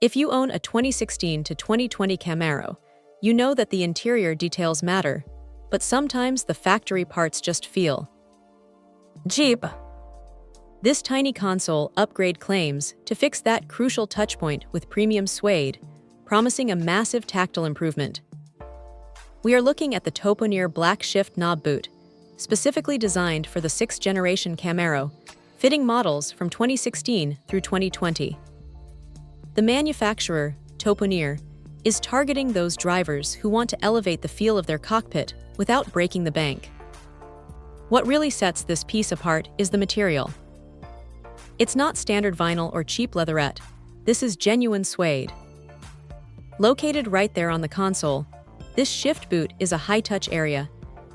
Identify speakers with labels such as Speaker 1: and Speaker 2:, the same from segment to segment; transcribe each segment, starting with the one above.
Speaker 1: If you own a 2016 to 2020 Camaro, you know that the interior details matter, but sometimes the factory parts just feel cheap. This tiny console upgrade claims to fix that crucial touchpoint with premium suede, promising a massive tactile improvement. We are looking at the Toponeer Black Shift Knob Boot, specifically designed for the 6th generation Camaro, fitting models from 2016 through 2020. The manufacturer, Toponeer, is targeting those drivers who want to elevate the feel of their cockpit without breaking the bank. What really sets this piece apart is the material. It's not standard vinyl or cheap leatherette. This is genuine suede. Located right there on the console, this shift boot is a high-touch area,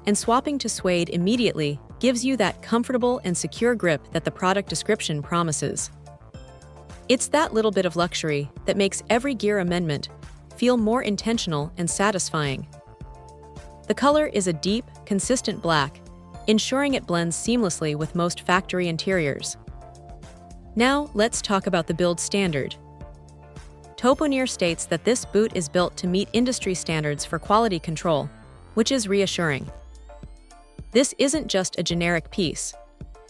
Speaker 1: and swapping to suede immediately gives you that comfortable and secure grip that the product description promises. It's that little bit of luxury that makes every gear amendment feel more intentional and satisfying. The color is a deep, consistent black, ensuring it blends seamlessly with most factory interiors. Now, let's talk about the build standard. Toponeer states that this boot is built to meet industry standards for quality control, which is reassuring. This isn't just a generic piece.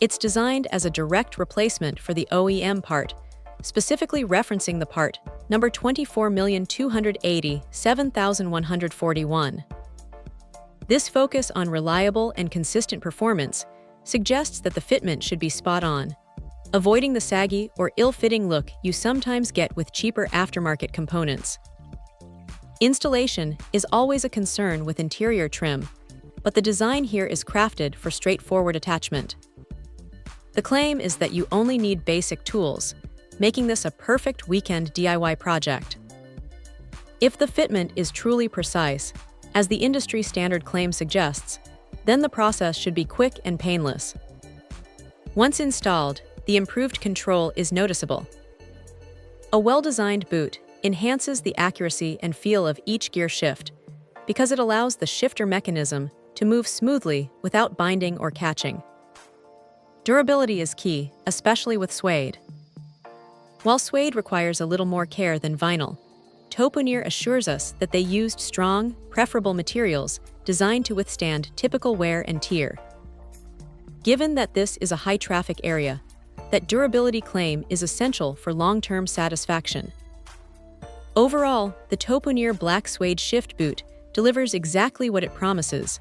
Speaker 1: It's designed as a direct replacement for the OEM part, specifically referencing the part number 24,280,7141. This focus on reliable and consistent performance suggests that the fitment should be spot on, avoiding the saggy or ill-fitting look you sometimes get with cheaper aftermarket components. Installation is always a concern with interior trim, but the design here is crafted for straightforward attachment. The claim is that you only need basic tools, making this a perfect weekend DIY project. If the fitment is truly precise, as the industry standard claim suggests, then the process should be quick and painless. Once installed, the improved control is noticeable. A well-designed boot enhances the accuracy and feel of each gear shift because it allows the shifter mechanism to move smoothly without binding or catching. Durability is key, especially with suede. While suede requires a little more care than vinyl, Toponeer assures us that they used strong, preferable materials designed to withstand typical wear and tear. Given that this is a high-traffic area, that durability claim is essential for long-term satisfaction. Overall, the Toponeer Black Suede Shift Boot delivers exactly what it promises: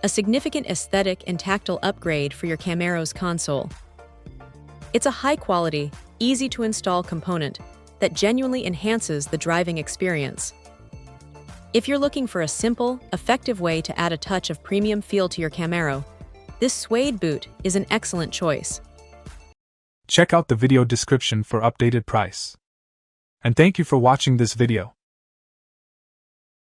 Speaker 1: a significant aesthetic and tactile upgrade for your Camaro's console. It's a high-quality, easy-to-install component that genuinely enhances the driving experience. If you're looking for a simple, effective way to add a touch of premium feel to your Camaro, this suede boot is an excellent choice.
Speaker 2: Check out the video description for updated price. And thank you for watching this video.